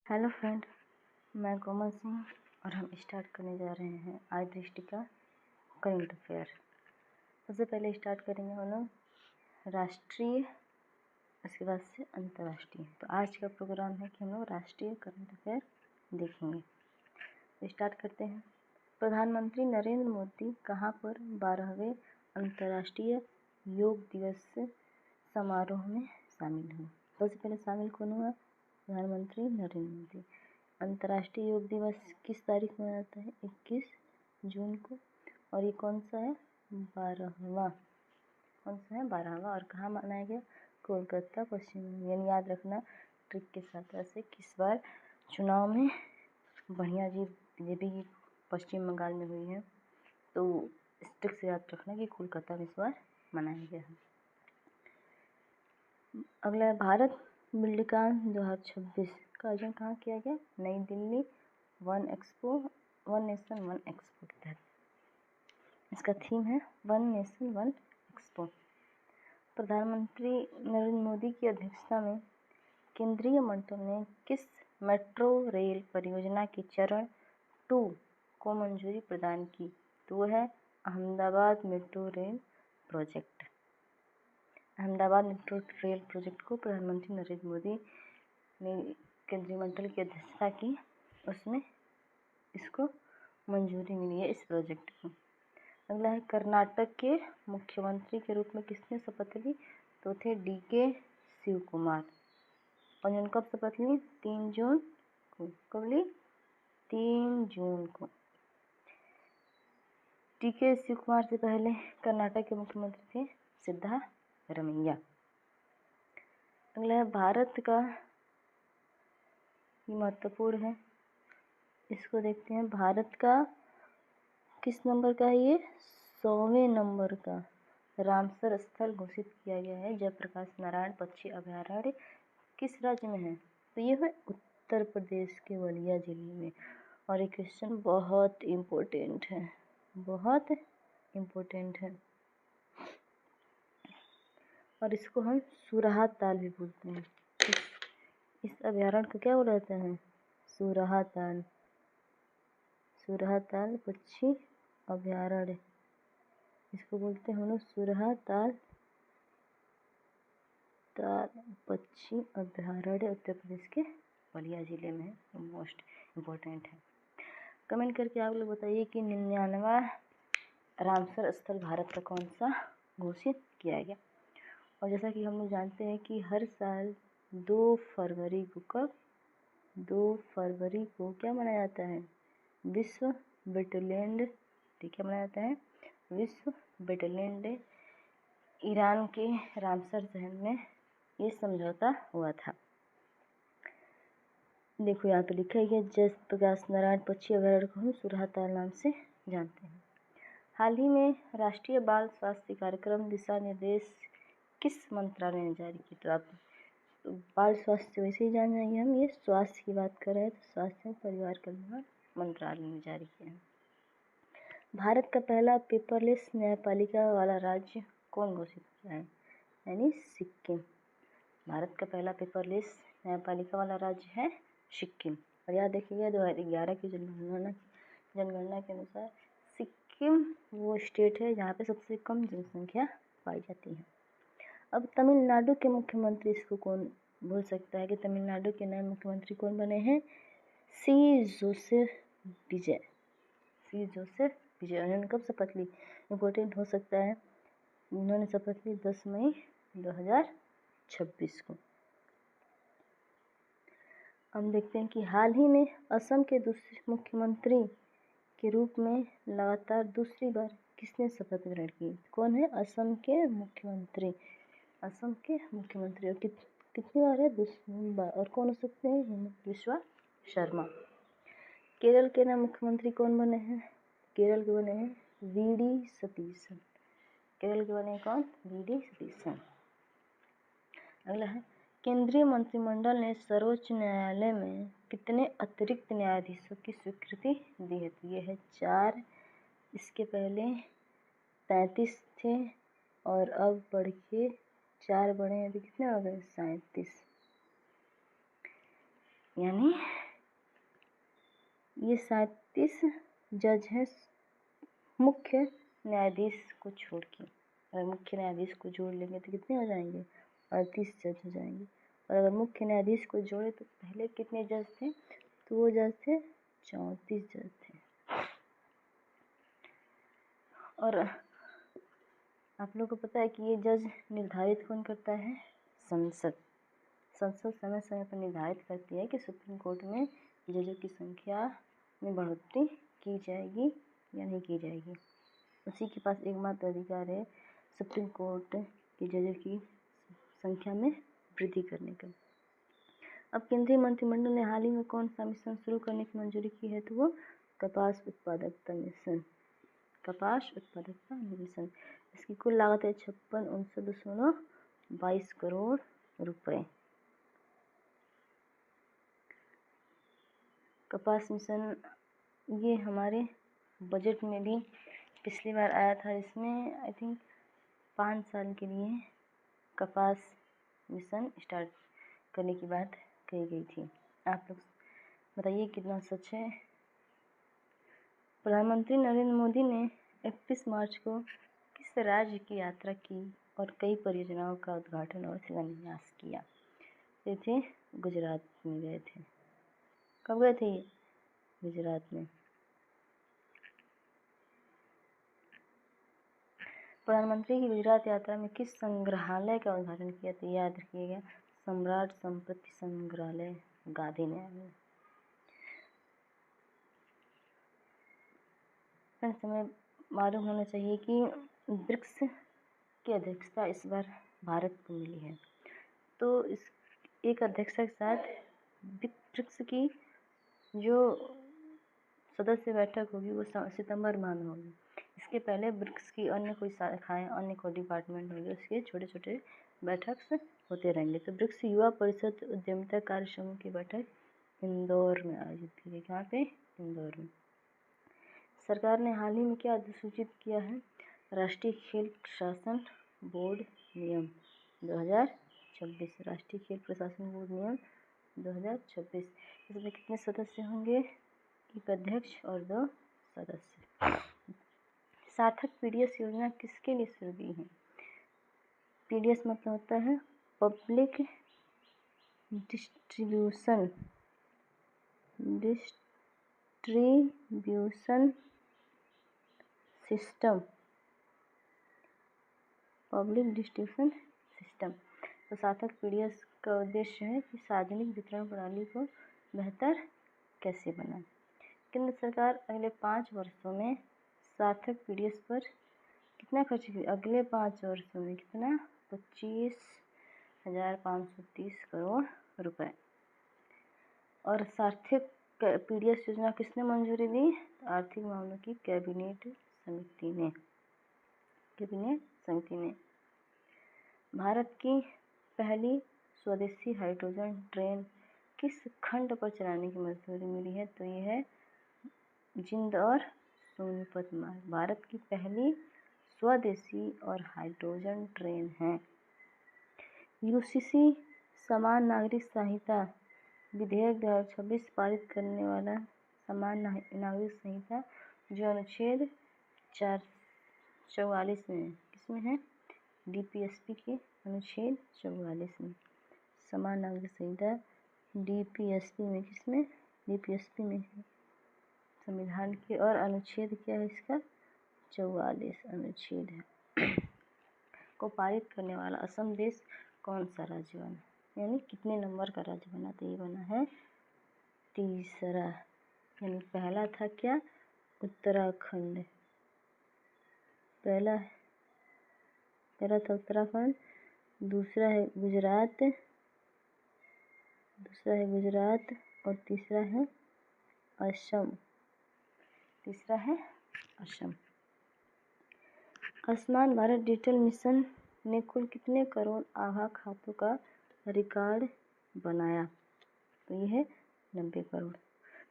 Hello friend, मैं कोमल सिंह और हम स्टार्ट करने जा रहे हैं आज दृष्टि का करंट अफेयर। सबसे पहले स्टार्ट करेंगे हम लोग राष्ट्रीय, उसके बाद से अंतर्राष्ट्रीय। तो आज का प्रोग्राम है कि हम लोग राष्ट्रीय करंट अफेयर देखेंगे। तो स्टार्ट करते हैं। प्रधानमंत्री नरेंद्र मोदी कहाँ पर 12वें अंतर्राष्ट्रीय योग दिवस समारोह में शामिल हुए? सबसे पहले शामिल कौन हुआ? प्रधानमंत्री नरेंद्र मोदी। अंतर्राष्ट्रीय योग दिवस किस तारीख में आता है? 21 जून को। और ये कौन सा है? 12वां। कौन सा है? 12वां। और कहाँ मनाया गया? कोलकाता, पश्चिम बंगाल। यानी याद रखना ट्रिक के साथ। ऐसे किस बार चुनाव में बढ़िया जीत बीजेपी पश्चिम बंगाल में हुई है, तो इस ट्रिक से याद रखना कि कोलकाता में इस बार मनाया गया है। अगला है भारत बिल्डकॉन 2026 का आयोजन कहाँ किया गया? नई Delhi one expo, one nation one expo के तहत। इसका थीम है वन नेशन वन एक्सपो। प्रधानमंत्री नरेंद्र मोदी की अध्यक्षता में केंद्रीय मंत्रियों ने किस मेट्रो रेल परियोजना के चरण 2 को मंजूरी प्रदान की? तो वो है Ahmedabad metro rail project. Ahmedabad metro rail project को प्रधानमंत्री नरेंद्र मोदी ने केंद्रीय मंत्री की अध्यक्षता की, उसमें इसको मंजूरी मिली है, इस प्रोजेक्ट को। अगला है कर्नाटक के मुख्यमंत्री के रूप में किसने शपथ ली? तो थे DK शिव कुमार। और उन्होंने कब शपथ ली? 3 जून को। कब ली? 3 जून को। DK शिव कुमार से पहले कर्नाटक के मुख्यमंत्री थे सिद्धारमैया। अगला है भारत का, ये महत्वपूर्ण है, इसको देखते हैं। भारत का किस नंबर का है? ये 100वें नंबर का रामसर स्थल घोषित किया गया है। जयप्रकाश नारायण पक्षी अभयारण्य किस राज्य में है? तो ये है उत्तर प्रदेश के बलिया जिले में। और ये क्वेश्चन बहुत इम्पोर्टेंट है, बहुत इम्पोर्टेंट है। और इसको हम सुराहा ताल भी बोलते हैं। इस अभयारण्य को क्या बोला जाता है? सुराहा ताल। सुराहा ताल पक्षी अभयारण्य, इसको बोलते हैं हम लोग सुराहा ताल पक्षी अभयारण्य। उत्तर प्रदेश के बलिया जिले में है, मोस्ट इम्पोर्टेंट है। कमेंट करके आप लोग बताइए कि 99वां रामसर स्थल भारत का कौन सा घोषित किया गया? और जैसा कि हम लोग जानते हैं कि हर साल 2 फरवरी को, कब? 2 फरवरी को क्या मनाया जाता है? विश्व वेटलैंड डे। क्या मनाया जाता है? विश्व वेटलैंड डे। ईरान के रामसर शहर में ये समझौता हुआ था। देखो यहाँ पे लिखा है जयप्रकाश नारायण पक्षी अभयारण्य को हम सुराहा ताल नाम से जानते हैं। हाल ही में राष्ट्रीय बाल स्वास्थ्य कार्यक्रम दिशा निर्देश किस मंत्रालय ने जारी की? तो आप बाल स्वास्थ्य वैसे ही जान जाएंगे हम, ये स्वास्थ्य की बात कर रहे हैं, तो स्वास्थ्य एवं परिवार कल्याण मंत्रालय ने जारी किया है। भारत का पहला पेपरलेस न्यायपालिका वाला राज्य कौन घोषित किया है? यानी सिक्किम। भारत का पहला पेपरलेस न्यायपालिका वाला राज्य है सिक्किम। और याद देखिएगा 2011 की जनगणना के अनुसार सिक्किम वो स्टेट है जहाँ पे सबसे कम जनसंख्या पाई जाती है। अब तमिलनाडु के मुख्यमंत्री, इसको कौन बोल सकता है कि तमिलनाडु के नए मुख्यमंत्री कौन बने हैं? सी जोसेफ विजय। सी जोसेफ विजय। उन्होंने कब शपथ ली? इम्पोर्टेंट हो सकता है। उन्होंने शपथ ली 10 मई 2026 को। हम देखते हैं कि हाल ही में असम के दूसरे मुख्यमंत्री के रूप में लगातार दूसरी बार किसने शपथ ग्रहण की? कौन है असम के मुख्यमंत्री? असम के मुख्यमंत्री। और कितनी बार है? दूसरी बार। और कौन हो सकते हैं? हेमंत बिस्वा शर्मा। केरल के नए मुख्यमंत्री कौन बने हैं? केरल के बने हैं VD सतीशन। केरल के बने कौन? VD सतीशन। अगला है केंद्रीय मंत्रिमंडल ने सर्वोच्च न्यायालय में कितने अतिरिक्त न्यायाधीशों की स्वीकृति दी है? तो ये है 4। इसके पहले 35 थे और अब बढ़ के 4 बढ़े हैं, तो कितने हो गए? 37। यानी ये 37 जज हैं मुख्य न्यायाधीश को छोड़ के। अगर मुख्य न्यायाधीश को जोड़ लेंगे तो कितने हो जाएंगे? 38 जज हो जाएंगे। और अगर मुख्य न्यायाधीश को जोड़े तो पहले कितने जज थे? तो वो जज थे 34 जज थे। और आप लोग को पता है कि ये जज निर्धारित कौन करता है? संसद। संसद समय समय पर निर्धारित करती है कि सुप्रीम कोर्ट में जजों की संख्या में बढ़ोतरी की जाएगी या नहीं की जाएगी। उसी के पास एकमात्र अधिकार है सुप्रीम कोर्ट के जजों की संख्या में वृद्धि करने का। अब केंद्रीय मंत्रिमंडल ने हाल ही में कौन सा मिशन शुरू करने की मंजूरी की है? तो वो कपास उत्पादकता मिशन। कपास उत्पादकता मिशन। इसकी कुल लागत है 56,59.22 करोड़ रुपए। कपास मिशन ये हमारे बजट में भी पिछली बार आया था, इसमें आई थिंक 5 साल के लिए कपास मिशन स्टार्ट करने की बात कही गई थी। आप लोग बताइए कितना सच है? प्रधानमंत्री नरेंद्र मोदी ने 31 मार्च को किस राज्य की यात्रा की और कई परियोजनाओं का उद्घाटन और शिलान्यास किया? ये थे गुजरात में गए थे। कब गए थे ये? गुजरात में। प्रधानमंत्री की गुजरात यात्रा में किस संग्रहालय का उद्घाटन किया? तो याद रखिएगा, सम्राट संपत्ति संग्रहालय, गांधीनगर में। हमें मालूम होना चाहिए कि ब्रिक्स की अध्यक्षता इस बार भारत को मिली है। तो इस एक अध्यक्षता के साथ ब्रिक्स की जो सदस्य बैठक होगी वो सितंबर माह में होगी। इसके पहले ब्रिक्स की अन्य कोई शाखाएं, अन्य कोई डिपार्टमेंट होंगे, उसके छोटे छोटे बैठक होते रहेंगे। तो ब्रिक्स युवा परिषद उद्यमिता कार्य समूह की बैठक इंदौर में आयोजित की गई। कहाँ पे? इंदौर में। सरकार ने हाल ही में क्या अधिसूचित किया है? राष्ट्रीय खेल प्रशासन बोर्ड नियम 2026। राष्ट्रीय खेल प्रशासन बोर्ड नियम 2026। इसमें कितने सदस्य होंगे? एक अध्यक्ष और 2 सदस्य। सार्थक पीडीएस योजना किसके लिए शुरू की है? पीडीएस मतलब होता है public distribution system. Public distribution system. तो सार्थक पीडीएस का उद्देश्य है कि सार्वजनिक वितरण प्रणाली को बेहतर कैसे बनाए। केंद्र सरकार अगले 5 वर्षों में सार्थक पीडीएस पर कितना खर्च करेगी? अगले 5 वर्षों में कितना? 25,530 करोड़ रुपए। और सार्थक पीडीएस योजना किसने मंजूरी दी? आर्थिक मामलों की कैबिनेट समिति ने। भारत की पहली स्वदेशी हाइड्रोजन ट्रेन किस खंड पर चलाने की मंजूरी मिली है? तो ये है जिंद और सोनीपत मार्ग। भारत की पहली स्वदेशी और हाइड्रोजन ट्रेन है। यूसीसी समान नागरिक संहिता विधेयक 2026 पारित करने वाला समान नागरिक संहिता जो अनुच्छेद 44 में, किसमें है? डीपीएसपी के अनुच्छेद 44 में। समान नागरिक संहिता डीपीएसपी में, किसमें? डीपीएसपी में है संविधान के। और अनुच्छेद क्या है इसका? 44 अनुच्छेद है। को पारित करने वाला असम देश कौन सा राज्य बना? यानी कितने नंबर का राज्य बना? तो ये बना है 3रा। यानी पहला था क्या? उत्तराखंड। पहला था उत्तराखंड, दूसरा है गुजरात, और तीसरा है असम। आयुष्मान भारत डिजिटल मिशन ने कुल कितने करोड़ आभा खातों का रिकॉर्ड बनाया? तो ये है 90 करोड़।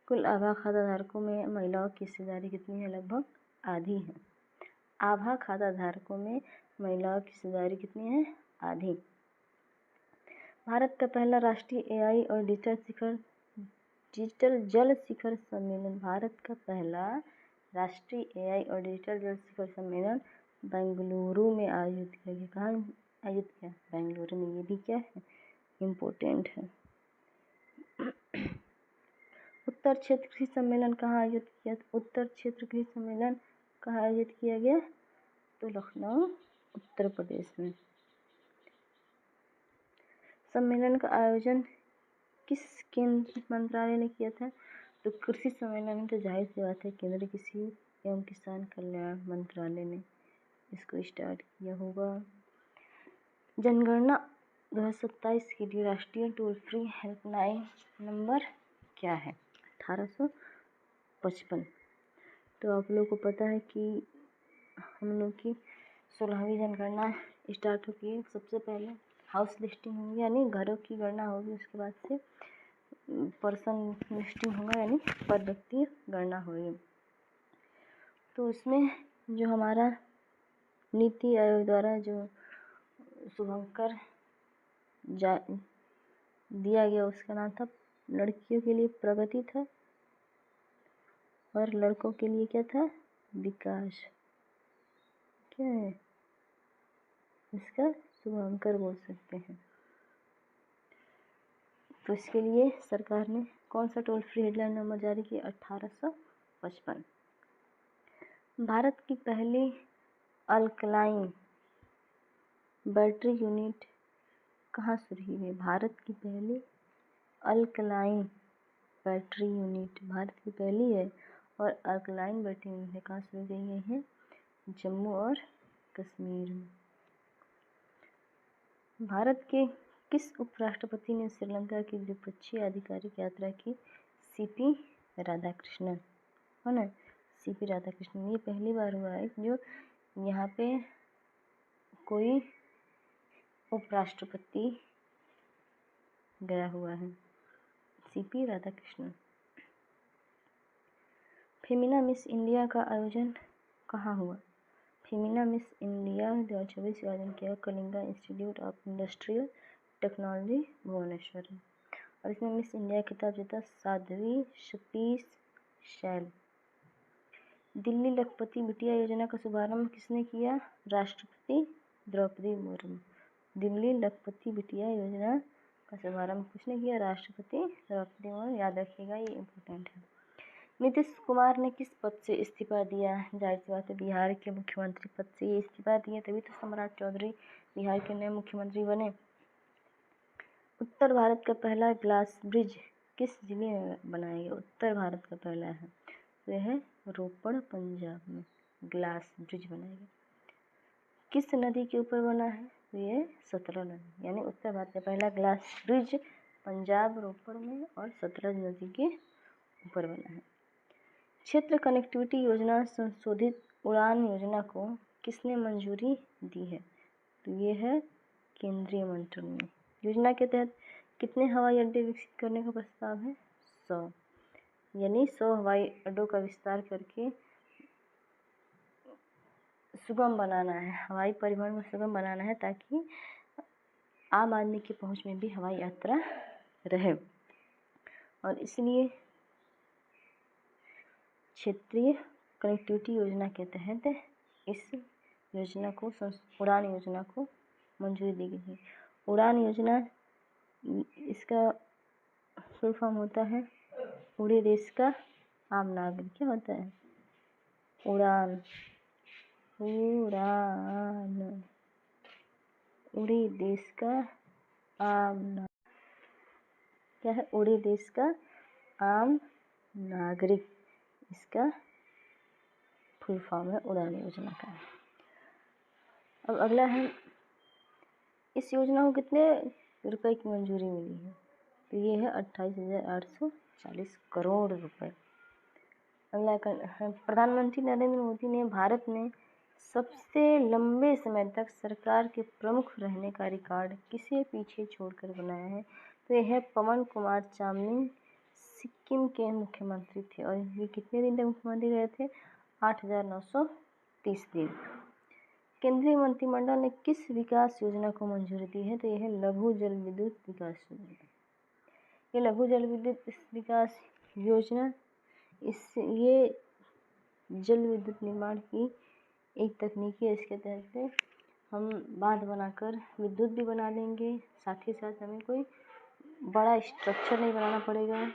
कुल आभा खाता धारकों में महिलाओं की हिस्सेदारी कितनी है? लगभग आधी है। आभा खाता धारकों में महिलाओं की हिस्सेदारी कितनी है? आधी। भारत का पहला राष्ट्रीय एआई और डिजिटल शिखर डिजिटल जल शिखर सम्मेलन। भारत का पहला राष्ट्रीय एआई और डिजिटल जल शिखर सम्मेलन बेंगलुरु में आयोजित किया गया। कहाँ आयोजित किया? बेंगलुरु में। ये भी क्या है? इम्पोर्टेंट है। उत्तर क्षेत्र कृषि सम्मेलन कहाँ आयोजित किया? उत्तर क्षेत्र कृषि सम्मेलन कहाँ आयोजित किया गया? तो लखनऊ, उत्तर प्रदेश में। सम्मेलन का आयोजन किस केंद्रीय मंत्रालय ने किया था? तो कृषि सम्मेलन तो जाहिर सी बात है केंद्रीय कृषि एवं किसान कल्याण मंत्रालय ने इसको स्टार्ट किया होगा। जनगणना 2027 के लिए राष्ट्रीय टोल फ्री हेल्पलाइन नंबर क्या है? 1855। तो आप लोगों को पता है कि हम लोग की 16वीं जनगणना स्टार्ट होगी। सबसे पहले हाउस लिस्टिंग होगी, यानी घरों की गणना होगी। उसके बाद से पर्सन लिस्टिंग होगा, यानी पर व्यक्ति गणना होगी। तो उसमें जो हमारा नीति आयोग द्वारा जो शुभंकर दिया गया उसका नाम था, लड़कियों के लिए प्रगति था और लड़कों के लिए क्या था? विकास। क्या है इसका? शुभंकर बोल सकते हैं। तो इसके लिए सरकार ने कौन सा टोल फ्री हेल्पलाइन नंबर जारी किया? 1855। भारत की पहली अल्कलाइन बैटरी यूनिट कहाँ शुरू हुई? भारत की पहली अल्कलाइन बैटरी यूनिट भारत की पहली है और अल्कलाइन बैटरी यूनिट कहाँ शुरू की गई है? जम्मू और कश्मीर में। भारत के किस उपराष्ट्रपति ने श्रीलंका की द्विपक्षीय आधिकारिक यात्रा की? सीपी राधाकृष्णन। है ना? सीपी राधाकृष्णन। ये पहली बार हुआ है जो यहाँ पे कोई उपराष्ट्रपति गया हुआ है। CP Radhakrishnan. Femina miss India का आयोजन कहाँ हुआ? फेमिना मिस इंडिया 2024 का आयोजन किया Kalinga Institute of Industrial Technology Bhubaneswar में। और इसमें मिस इंडिया खिताब जीता साध्वी सतीश शैल। दिल्ली लखपति बिटिया योजना का शुभारंभ किसने किया? राष्ट्रपति द्रौपदी मुर्मू। दिल्ली लखपति बिटिया योजना का शुभारंभ किसने किया? राष्ट्रपति द्रौपदी मुर्मू। याद रखिएगा, ये इम्पोर्टेंट है। नीतीश कुमार ने किस पद से इस्तीफा दिया? जाहिर सी बात है बिहार के मुख्यमंत्री पद से ये इस्तीफा दिए, तभी तो सम्राट चौधरी बिहार के नए मुख्यमंत्री बने। उत्तर भारत का पहला ग्लास ब्रिज किस जिले में बनाया गया? उत्तर भारत का पहला है तो यह है रोपड़, पंजाब में ग्लास ब्रिज बनाया गया। किस नदी के ऊपर बना है? तो ये सतलज नदी, यानी उत्तर भारत का पहला ग्लास ब्रिज पंजाब रोपड़ में और सतलज नदी के ऊपर बना है। क्षेत्र कनेक्टिविटी योजना संशोधित उड़ान योजना को किसने मंजूरी दी है? तो ये है केंद्रीय मंत्रिमंडल। योजना के तहत कितने हवाई अड्डे विकसित करने का प्रस्ताव है? 100, यानी 100 हवाई अड्डों का विस्तार करके सुगम बनाना है, हवाई परिवहन में सुगम बनाना है, ताकि आम आदमी की पहुंच में भी हवाई यात्रा रहे। और इसलिए क्षेत्रीय कनेक्टिविटी योजना के तहत इस योजना को उड़ान योजना को मंजूरी दी गई है। उड़ान योजना इसका फुल फॉर्म होता है पूरे देश का आम नागरिक। क्या होता है? उड़ान, उड़ान, उड़ी देश का आम नागरिक। क्या है? उड़ी देश का आम नागरिक, इसका फुल फॉर्म है उड़ान योजना का। अब अगला है, इस योजना को कितने रुपए की मंजूरी मिली है? तो ये है 28,840 करोड़ रुपए। अगला प्रधानमंत्री नरेंद्र मोदी ने भारत में सबसे लंबे समय तक सरकार के प्रमुख रहने का रिकॉर्ड किसे पीछे छोड़कर बनाया है? तो यह है पवन कुमार चामलिंग, सिक्किम के मुख्यमंत्री थे और ये कितने दिन तक मुख्यमंत्री रहे थे? 8,930 दिन। केंद्रीय मंत्रिमंडल ने किस विकास योजना को मंजूरी दी है? तो यह है लघु जल विद्युत विकास योजना। ये लघु जल विद्युत विकास योजना, ये जल विद्युत निर्माण की एक तकनीकी है। इसके तहत हम बांध बनाकर विद्युत भी बना लेंगे, साथ ही साथ हमें कोई बड़ा स्ट्रक्चर नहीं बनाना पड़ेगा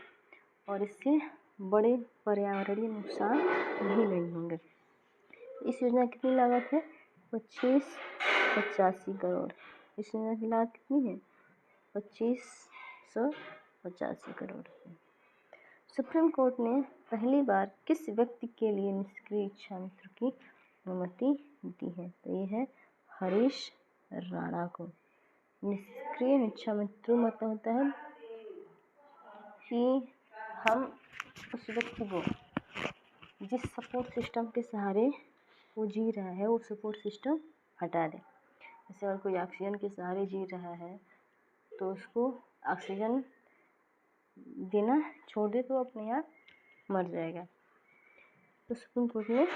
और इससे बड़े पर्यावरणीय नुकसान भी नहीं होंगे। इस योजना की कितनी लागत है? 2585 करोड़। इस योजना की लागत कितनी है? 2585 करोड़। सुप्रीम कोर्ट ने पहली बार किस व्यक्ति के लिए निष्क्रिय इच्छामृत्यु की अनुमति दी है? तो ये है हरीश राणा को। निष्क्रिय इच्छामृत्यु मतलब होता है कि हम उस व्यक्ति को जिस सपोर्ट सिस्टम के सहारे वो जी रहा है वो सपोर्ट सिस्टम हटा दें। जैसे अगर कोई ऑक्सीजन के सहारे जी रहा है तो उसको ऑक्सीजन देना छोड़ दे तो अपने आप मर जाएगा। तो सुप्रीम कोर्ट ने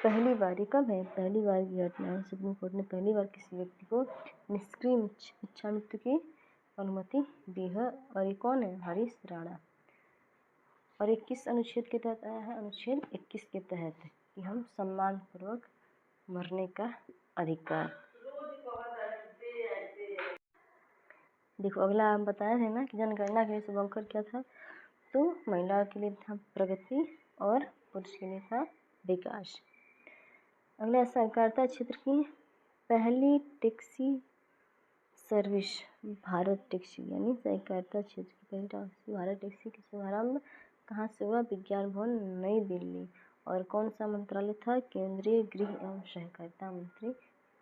पहली बार, कब है? पहली बार की घटना है। सुप्रीम कोर्ट ने पहली बार किसी व्यक्ति को निष्क्रिय इच्छामृत्यु की अनुमति दी है और ये कौन है? हरीश राणा। और ये किस अनुच्छेद के तहत आया है? अनुच्छेद 21 के तहत, कि हम सम्मानपूर्वक मरने का अधिकार। देखो अगला हम बताए थे ना कि जनगणना के लिए शुभंकर क्या था? तो महिलाओं के लिए था प्रगति और पुरुष के लिए था विकास। अगला सहकारिता क्षेत्र की पहली टैक्सी सर्विस भारत टैक्सी, यानी सहकारिता क्षेत्र की पहली टैक्सी भारत टैक्सी का शुभारंभ कहाँ से हुआ? विज्ञान भवन नई दिल्ली। और कौन सा मंत्रालय था? केंद्रीय गृह एवं सहकारिता मंत्री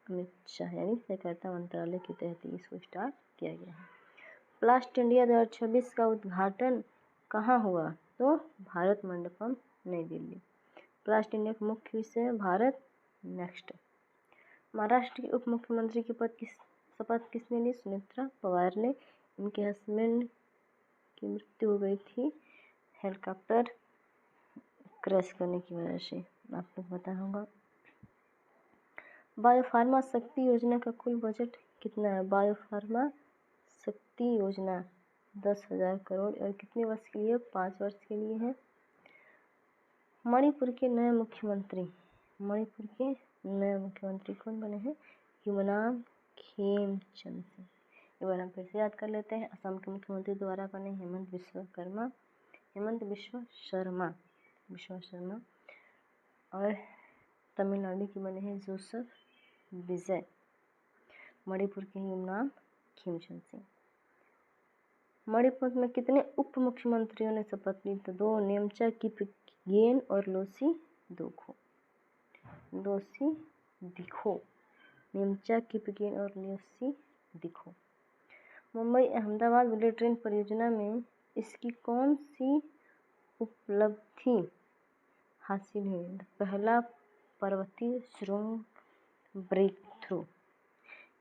अमित शाह, यानी सहकारिता मंत्रालय के तहत इसको स्टार्ट किया गया है। प्लास्ट इंडिया 2026 का उद्घाटन कहाँ हुआ? तो भारत मंडपम नई दिल्ली। प्लास्ट इंडिया का मुख्य विषय है भारत नेक्स्ट। महाराष्ट्र के उप मुख्यमंत्री के शपथ किसने ली? सुमित्रा पवार ने। इनके हस्बैंड की मृत्यु हो गई थी हेलीकॉप्टर क्रैश करने की वजह से, आपको पता होगा। बायोफार्मा शक्ति योजना का कुल बजट कितना है? बायोफार्मा शक्ति योजना 10,000 करोड़ और कितने वर्ष के लिए? 5 वर्ष के लिए है। मणिपुर के नए मुख्यमंत्री कौन बने हैं? ह्यूमनाम खेमचंद सिंह। एक बार हम फिर से याद कर लेते हैं। असम के मुख्यमंत्री द्वारा बने हेमंत बिश्व शर्मा और तमिलनाडु के बने हैं जोसेफ विजय। मणिपुर के ह्यूमनाम खेमचंद सिंह। मणिपुर में कितने उप मुख्यमंत्रियों ने शपथ ली? तो 2, नेमचा किपगेन और लोसी दिखो। नेमचा किपगेन और लोसी दिखो। मुंबई अहमदाबाद बुलेट ट्रेन परियोजना में इसकी कौन सी उपलब्धि हासिल हुई? पहला पर्वतीय सुरंग ब्रेक थ्रू,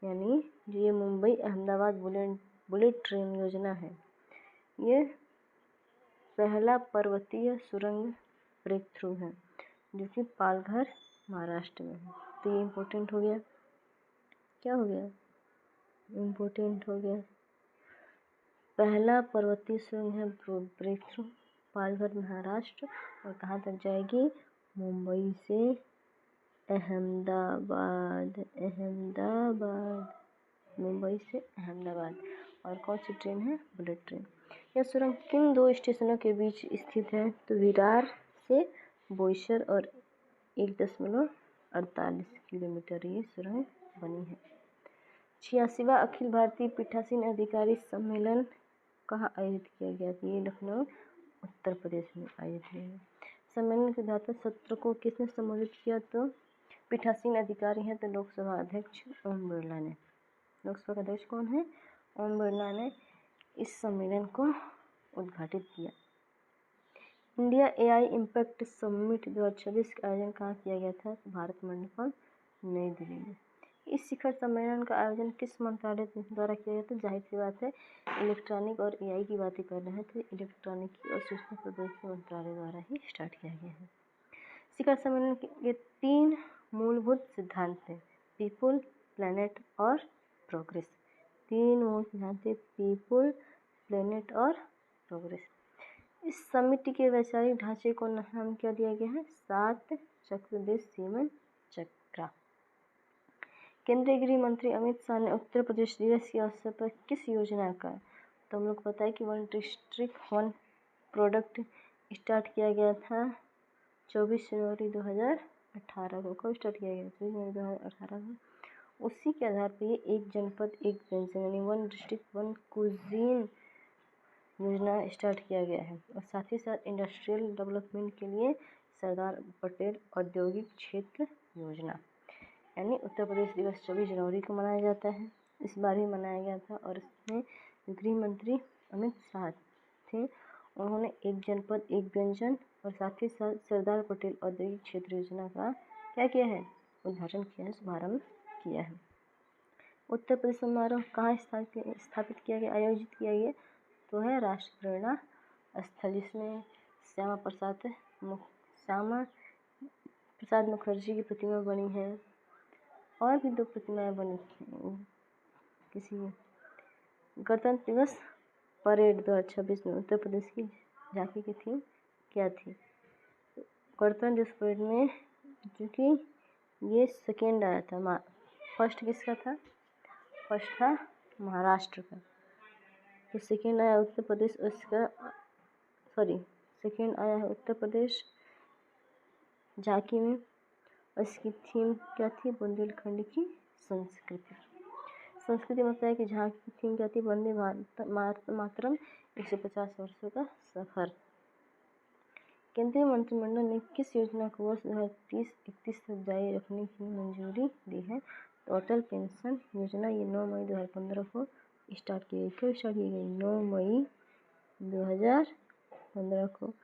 यानी जो ये मुंबई अहमदाबाद बुलेट ट्रेन योजना है, ये पहला पर्वतीय सुरंग ब्रेक थ्रू है जो कि पालघर महाराष्ट्र में है। तो ये इम्पोर्टेंट हो गया। क्या हो गया? इम्पोर्टेंट हो गया। पहला पर्वतीय सुरंग है ब्रेक थ्रू, पालघर महाराष्ट्र, और कहाँ तक जाएगी? मुंबई से अहमदाबाद। मुंबई से अहमदाबाद। और कौन सी ट्रेन है? Bullet train. यह सुरंग किन 2 स्टेशनों के बीच स्थित है? तो विरार से बोईसर और 1.48 किलोमीटर ये सुरंग बनी है। 86वां अखिल भारतीय पीठासीन अधिकारी सम्मेलन कहाँ आयोजित किया गया? ये लखनऊ उत्तर प्रदेश में आयोजित किया गया। सम्मेलन के उद्घाटन सत्र को किसने संबोधित किया? तो पीठासीन अधिकारी हैं तो लोकसभा अध्यक्ष ओम बिरला ने। लोकसभा का अध्यक्ष कौन है? ओम बिरला ने इस सम्मेलन को उद्घाटित किया। इंडिया एआई इम्पैक्ट समिट 2026 का आयोजन कहाँ किया गया था? भारत मंडपम नई दिल्ली में। इस शिखर सम्मेलन का आयोजन किस मंत्रालय द्वारा किया गया था? जाहिर सी बात है, इलेक्ट्रॉनिक और एआई की बातें कर रहे हैं तो इलेक्ट्रॉनिकी और सूचना प्रौद्योगिकी मंत्रालय द्वारा ही स्टार्ट किया गया है। शिखर सम्मेलन के 3 मूलभूत सिद्धांत हैं: पीपुल, प्लैनेट और प्रोग्रेस। 3 मूल सिद्धांत हैं: पीपुल, प्लैनेट और प्रोग्रेस। इस समिति के वैचारिक ढांचे को नाम क्या दिया गया है? 7 चक्रदेश जीवन चक्र। केंद्रीय गृह मंत्री अमित शाह ने उत्तर प्रदेश दिवस के अवसर पर किस योजना का, तो हम लोग को पता है कि 1 डिस्ट्रिक्ट 1 प्रोडक्ट स्टार्ट किया गया था 24 जनवरी 2018 को। कब स्टार्ट किया गया? 24 जनवरी 2018 को। उसी के आधार पर ये 1 जनपद 1 व्यंजन यानी 1 डिस्ट्रिक्ट 1 कुजीन योजना स्टार्ट किया गया है। और साथ ही साथ इंडस्ट्रियल डेवलपमेंट के लिए सरदार पटेल औद्योगिक क्षेत्र योजना, यानी उत्तर प्रदेश दिवस 24 जनवरी को मनाया जाता है। इस बार भी मनाया गया था और इसमें गृह मंत्री अमित शाह थे, उन्होंने 1 जनपद 1 व्यंजन और साथ ही साथ सरदार पटेल औद्योगिक क्षेत्र योजना का क्या किया है? उद्घाटन किया है, शुभारंभ किया है। उत्तर प्रदेश समारोह कहाँ स्थापित किया गया, आयोजित किया गया? तो है राष्ट्रीय प्रेरणा स्थल, जिसमें श्यामा प्रसाद मुखर्जी की प्रतिमा बनी है और भी 2 प्रतिमाएं बनी किसी गणतंत्र दिवस परेड 2026 में उत्तर प्रदेश की झांकी की थीम क्या थी? गणतंत्र दिवस परेड में क्योंकि ये सेकेंड आया था, फर्स्ट किसका था? फर्स्ट था महाराष्ट्र का, तो सेकेंड आया उत्तर प्रदेश, सेकेंड आया है उत्तर प्रदेश झांकी में। इसकी थीम क्या थी? बुंदेलखंड की संस्कृति मतलब है कि झांकी की थीम क्या थी? वंदे मातरम 150 वर्षों का सफर। केंद्रीय मंत्रिमंडल ने किस योजना को वर्ष 2030-31 तक जारी रखने की मंजूरी दी है? तो अटल पेंशन योजना, ये 9 मई 2015 को स्टार्ट की गई। कब स्टार्ट की गई? 9 मई 2015 को।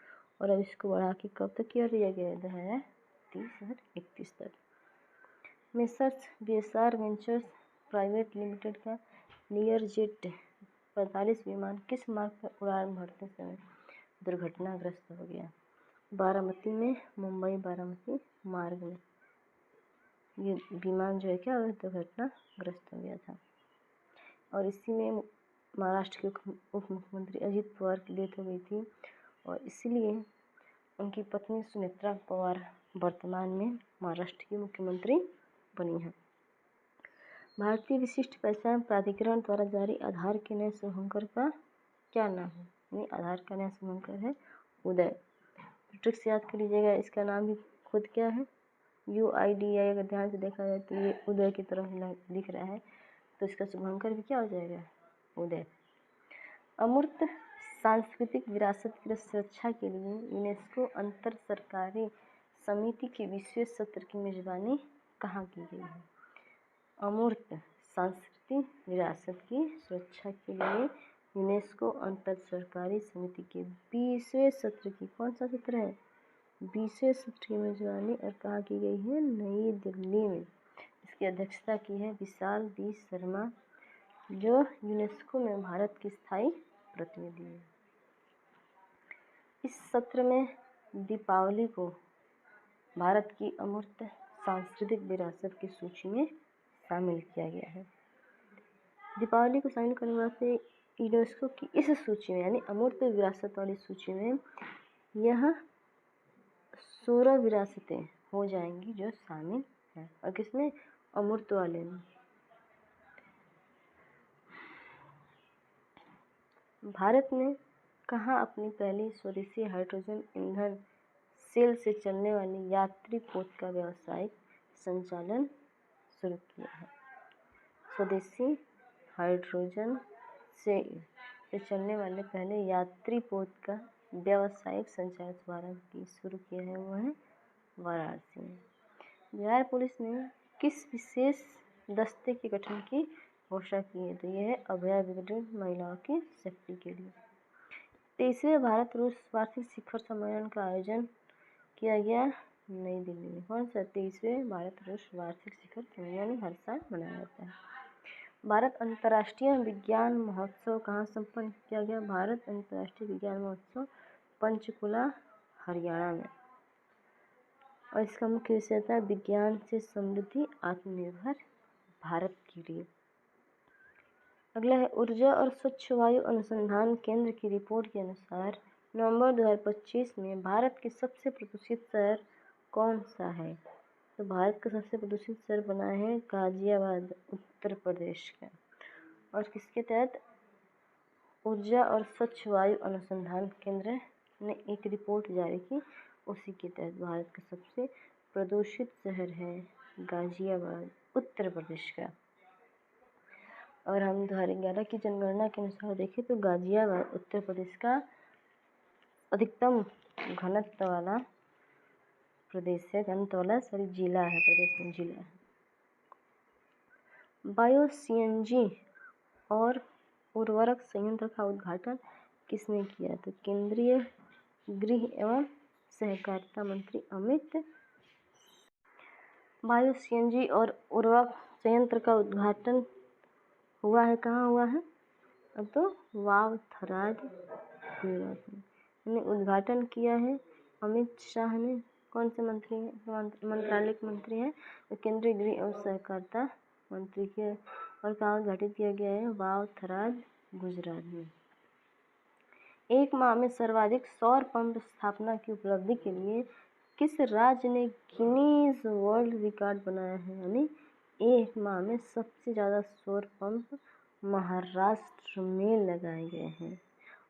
और अब इसको बढ़ा के कब तक कर दिया गया है? 2030 और 31 तक। Messrs BSR ventures private limited का लीयरजेट 45 विमान किस मार्ग पर उड़ान भरते समय दुर्घटनाग्रस्त हो गया? बारामती में, मुंबई बारामती मार्ग में ये विमान जो है क्या दुर्घटनाग्रस्त हो गया था। और इसी में महाराष्ट्र के उप मुख्यमंत्री अजित पवार की डेथ हो गई थी और इसीलिए उनकी पत्नी सुनेत्रा पवार वर्तमान में महाराष्ट्र की मुख्यमंत्री बनी है। भारतीय विशिष्ट पहचान प्राधिकरण द्वारा जारी आधार के नए शुभंकर का क्या नाम है? नहीं, आधार का नया शुभंकर है उदय। ट्रिक से याद कर लीजिएगा, इसका नाम भी खुद क्या है? UIDI। अगर ध्यान से देखा जाए तो ये उदय की तरफ दिख रहा है, तो इसका शुभंकर भी क्या हो जाएगा? उदय। अमूर्त सांस्कृतिक विरासत की सुरक्षा के लिए यूनेस्को अंतर सरकारी समिति के विशेष सत्र की मेजबानी कहाँ की गई है? अमूर्त सांस्कृतिक विरासत की सुरक्षा के लिए यूनेस्को अंतर सरकारी समिति के 20वें सत्र की, कौन सा सत्र है? 20वें सत्र की मेजबानी और कहाँ की गई है? नई दिल्ली में। इसकी अध्यक्षता की है विशाल बी शर्मा, जो यूनेस्को में भारत की स्थायी प्रतिनिधि है। इस सत्र में दीपावली को भारत की अमूर्त सांस्कृतिक विरासत की सूची में शामिल किया गया है। दीपावली को शामिल करने वास्ते यूनेस्को की इस सूची में यानी अमूर्त विरासत वाली सूची में यह 16 विरासतें हो जाएंगी जो शामिल हैं। और किसमें? अमूर्त वाले में। भारत ने कहाँ अपनी पहली स्वदेशी हाइड्रोजन ईंधन सेल से चलने वाली यात्री पोत का व्यावसायिक संचालन शुरू किया है? स्वदेशी हाइड्रोजन से चलने वाले पहले यात्री पोत का व्यावसायिक संचालन शुभारंभ शुरू किया है वो है वाराणसी में। बिहार पुलिस ने किस विशेष दस्ते के गठन की घोषणा की है? तो यह है अभया ब्रिगेड, महिलाओं की सेफ्टी के लिए। 23वें भारत रूस वार्षिक शिखर सम्मेलन का आयोजन किया गया नई दिल्ली में। कौन सा? 23वें भारत रूस वार्षिक शिखर सम्मेलन हर साल मनाया जाता है। भारत अंतर्राष्ट्रीय विज्ञान महोत्सव कहाँ संपन्न किया गया? भारत अंतर्राष्ट्रीय विज्ञान महोत्सव पंचकुला हरियाणा में। और इसका मुख्य विषय था विज्ञान से समृद्धि आत्मनिर्भर भारत के लिए। अगला है ऊर्जा और स्वच्छ वायु अनुसंधान केंद्र की रिपोर्ट के अनुसार नवंबर 2025 में भारत के सबसे प्रदूषित शहर कौन सा है? तो भारत का सबसे प्रदूषित शहर बना है गाजियाबाद, उत्तर प्रदेश का। और किसके तहत? ऊर्जा और स्वच्छ वायु अनुसंधान केंद्र ने एक रिपोर्ट जारी की, उसी के तहत भारत का सबसे प्रदूषित शहर है गाजियाबाद, उत्तर प्रदेश का। और हम 2011 की जनगणना के अनुसार देखें तो गाजियाबाद उत्तर प्रदेश का अधिकतम घनत्व वाला प्रदेश है, घनत्व वाला जिला है, प्रदेश में जिला है। बायो सीएनजी और उर्वरक संयंत्र का उद्घाटन किसने किया? तो केंद्रीय गृह एवं सहकारिता मंत्री अमित। बायो सीएनजी और उर्वरक संयंत्र का उद्घाटन हुआ है, कहाँ हुआ है? अब तो वावथराज ने उद्घाटन किया है अमित शाह ने। कौन से मंत्री हैं? मंत्रालय के मंत्री हैं, तो केंद्रीय गृह एवं सहकारिता मंत्री के। और कहाँ उद्घाटित किया गया है? वावथराज, गुजरात में। एक माह में सर्वाधिक सौर पंप स्थापना की उपलब्धि के लिए किस राज्य ने गिनीज वर्ल्ड रिकॉर्ड बनाया है? यानी एक माह में सबसे ज़्यादा सौर पंप महाराष्ट्र में लगाए गए हैं।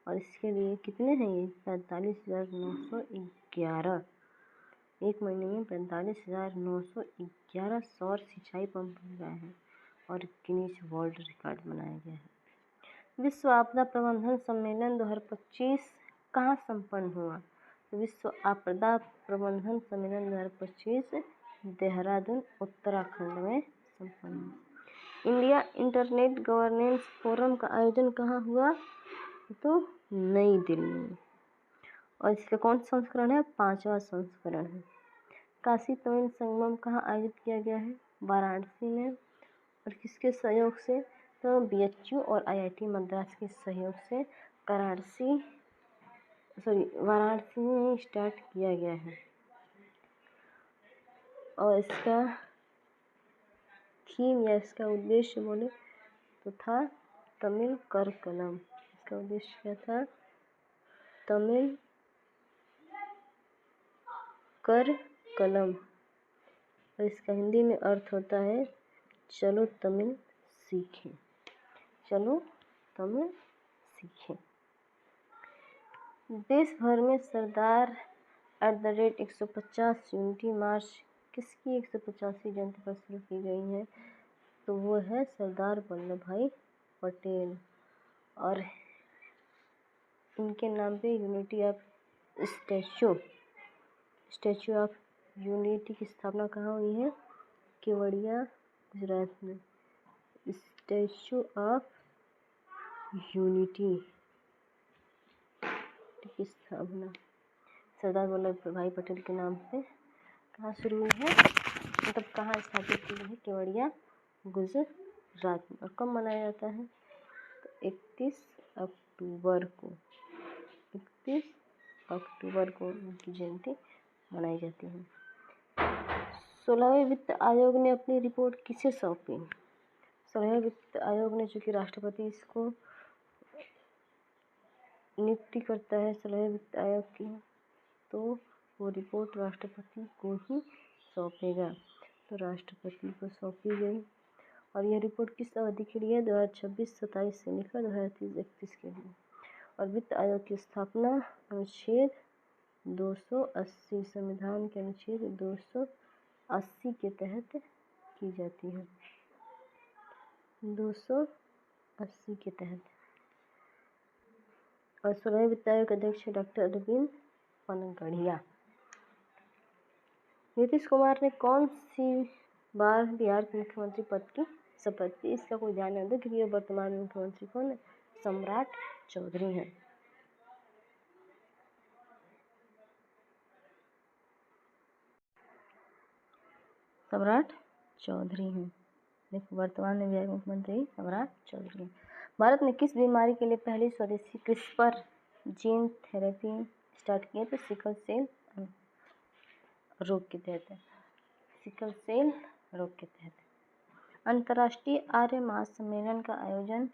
और इसके लिए कितने हैं ये? 45,911। एक महीने में 45,911 सौर सिंचाई पंप लगाए हैं और गिनीज वर्ल्ड रिकॉर्ड बनाया गया है। विश्व आपदा प्रबंधन सम्मेलन 2025 कहाँ संपन्न हुआ? तो विश्व आपदा प्रबंधन सम्मेलन 2025 देहरादून, उत्तराखंड में संपन्न हुआ। इंडिया इंटरनेट गवर्नेंस फोरम का आयोजन कहाँ हुआ? तो नई दिल्ली में। और इसका कौन सा संस्करण है? 5वां संस्करण है। काशी तमिल संगमम कहाँ आयोजित किया गया है? वाराणसी में। और किसके सहयोग से? तो बीएचयू और आईआईटी मद्रास के सहयोग से वाराणसी में स्टार्ट किया गया है। और इसका थीम या इसका उद्देश्य बोले तो था तमिल कर कलम। इसका उद्देश्य क्या था? तमिल कर कलम। और इसका हिंदी में अर्थ होता है चलो तमिल सीखें। चलो तमिल सीखें। देश भर में सरदार @150 यूनिटी मार्च किसकी 150वीं जयंती पर शुरू की गई है? तो वो है सरदार वल्लभ भाई पटेल। और इनके नाम पे unity of statute of unity की स्थापना कहाँ हुई है? केवड़िया, गुजरात में। स्टैचू ऑफ यूनिटी की स्थापना सरदार वल्लभ भाई पटेल के नाम पे कहाँ शुरू हुई है? मतलब कहाँ स्थापित की गई है? केवड़िया, गुजरात में। और कब मनाया जाता है? तो 31 अक्टूबर को उनकी जयंती मनाई जाती है। 16वें वित्त आयोग ने अपनी रिपोर्ट किसे सौंपी? 16वें वित्त आयोग ने, चूँकि राष्ट्रपति इसको नियुक्ति करता है 16वें वित्त आयोग की, तो वो रिपोर्ट राष्ट्रपति को ही सौंपेगा। तो राष्ट्रपति को सौंपी गई। और यह रिपोर्ट किस अवधि के लिए? 2026-27 से लेकर 2030-31 के लिए। और वित्त आयोग की स्थापना अनुच्छेद 280 संविधान के अनुच्छेद 280 के तहत की जाती है। 280 के तहत। और 16वें वित्त आयोग के अध्यक्ष डॉक्टर अरविंद पनगड़िया। नीतीश कुमार ने कौन सी बार बिहार के मुख्यमंत्री पद की शपथ ली? इसका कोई ध्यान नहीं दो क्योंकि वर्तमान मुख्यमंत्री कौन है? सम्राट चौधरी हैं। सम्राट चौधरी हैं। देखो वर्तमान में बिहार के मुख्यमंत्री सम्राट चौधरी हैं। भारत ने किस बीमारी के लिए पहली स्वदेशी क्रिस्पर जीन थेरेपी स्टार्ट की है? तो सिकल सेल रोग के तहत है। सिकल सेल रोग के तहत। अंतर्राष्ट्रीय आर्य महासम्मेलन का आयोजन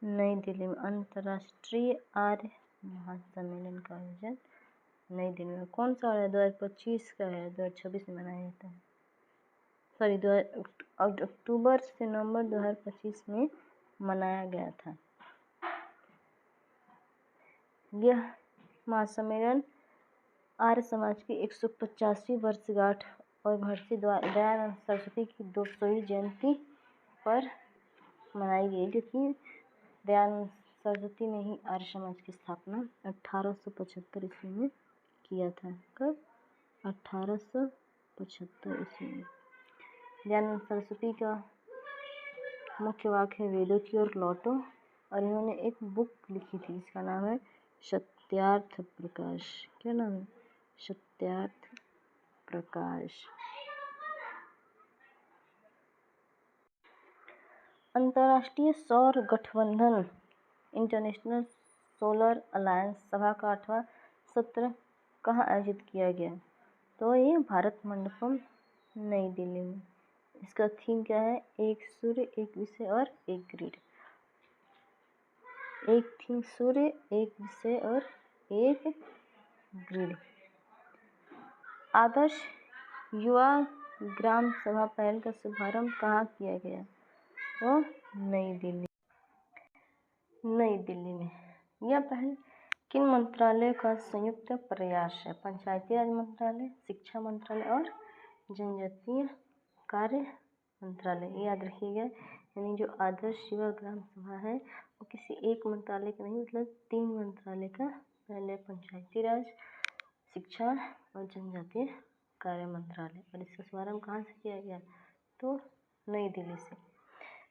नई दिल्ली में अंतर्राष्ट्रीय आर्य महासम्मेलन का आयोजन नई दिल्ली में कौन सा है? 2025 का है, 2026 में मनाया जाता है। सॉरी, अक्टूबर से नवंबर 2025 में मनाया गया था। यह महासम्मेलन आर्य समाज की 150वीं वर्षगांठ और महर्षि दयानंद सरस्वती की 200वीं जयंती पर मनाई गई, क्योंकि दयानंद सरस्वती ने ही आर्य समाज की स्थापना 1875 ईस्वी में किया था। कब? 1875 ईस्वी में। दयानंद सरस्वती का मुख्य वाक्य है वेदों की ओर लौटो, और इन्होंने एक बुक लिखी थी, इसका नाम है सत्यार्थ प्रकाश। क्या नाम है? सत्यार्थ प्रकाश। अंतर्राष्ट्रीय सौर गठबंधन इंटरनेशनल सोलर अलायंस सभा का 8वां सत्र कहाँ आयोजित किया गया? तो ये भारत मंडपम नई दिल्ली में। इसका थीम क्या है? एक सूर्य, एक विषय और एक ग्रिड। एक थीम सूर्य, एक विषय और एक ग्रिड। आदर्श युवा ग्राम सभा पहल का शुभारंभ कहाँ किया गया? तो नई दिल्ली में। यह पहल किन मंत्रालयों का संयुक्त प्रयास है? पंचायती राज मंत्रालय, शिक्षा मंत्रालय और जनजातीय कार्य मंत्रालय। याद रखिएगा, यानी जो आदर्श युवा ग्राम सभा है वो किसी एक मंत्रालय का नहीं, मतलब 3 मंत्रालय का। पहले पंचायती राज, शिक्षा और जनजातीय कार्य मंत्रालय। और इसका शुभारंभ कहाँ से किया गया? तो नई दिल्ली से।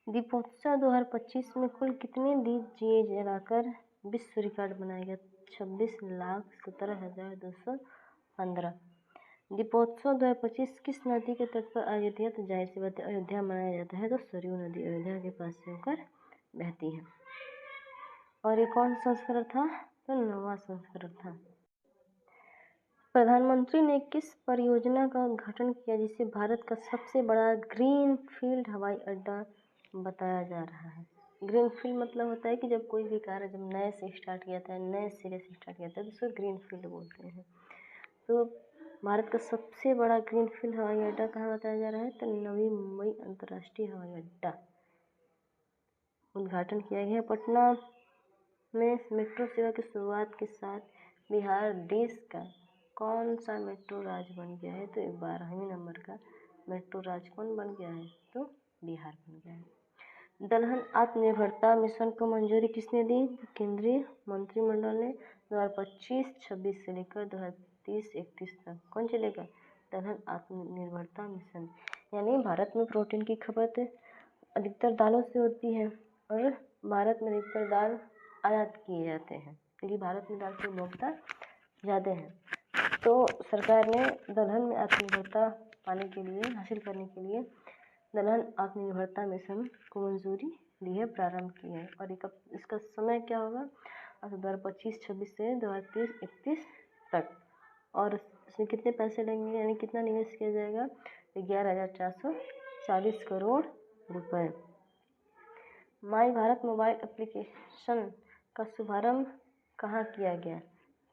दीपोत्सव 2025 में कुल कितने दीप दिए जलाकर विश्व रिकॉर्ड बनाया गया? 26,17,215। दीपोत्सव 2025 किस नदी के तट पर आयोजित है? तो जाहिर सी बात है अयोध्या मनाया जाता है, तो सरयू नदी अयोध्या के पास से होकर बहती है। और ये कौन संस्करण था? तो 9वां संस्करण था। प्रधानमंत्री ने किस परियोजना का उद्घाटन किया जिसे भारत का सबसे बड़ा ग्रीन फील्ड हवाई अड्डा बताया जा रहा है? ग्रीन फील्ड मतलब होता है कि जब कोई भी कार्य जब नए से स्टार्ट किया था, नए सिरे से स्टार्ट किया था, तो उसको ग्रीन फील्ड बोलते हैं। तो भारत का सबसे बड़ा ग्रीन फील्ड हवाई अड्डा कहाँ बताया जा रहा है? तो नवी मुंबई अंतर्राष्ट्रीय हवाई अड्डा उद्घाटन किया गया। पटना में मेट्रो सेवा की शुरुआत के साथ बिहार देश का कौन सा मेट्रो राज्य बन गया है? तो 12वें नंबर का मेट्रो राज्य कौन बन गया है? तो बिहार बन गया है। दलहन आत्मनिर्भरता मिशन को मंजूरी किसने दी? तो केंद्रीय मंत्रिमंडल ने 2025-26 से लेकर 2030-31 तक। कौन चलेगा? दलहन आत्मनिर्भरता मिशन। यानी भारत में प्रोटीन की खपत अधिकतर दालों से होती है, और भारत में अधिकतर दाल आयात किए जाते हैं, क्योंकि भारत में दाल की उपभोक्ता ज़्यादा है। तो सरकार ने दलहन में आत्मनिर्भरता पाने के लिए, हासिल करने के लिए दलहन आत्मनिर्भरता मिशन को मंजूरी दी है, प्रारंभ की है। और इसका समय क्या होगा? 2025-26 से 2030-31 तक। और इसमें कितने पैसे लगेंगे, यानी कितना निवेश किया जाएगा? 11,440 करोड़ रुपए। माई भारत मोबाइल एप्लीकेशन का शुभारंभ कहाँ किया गया?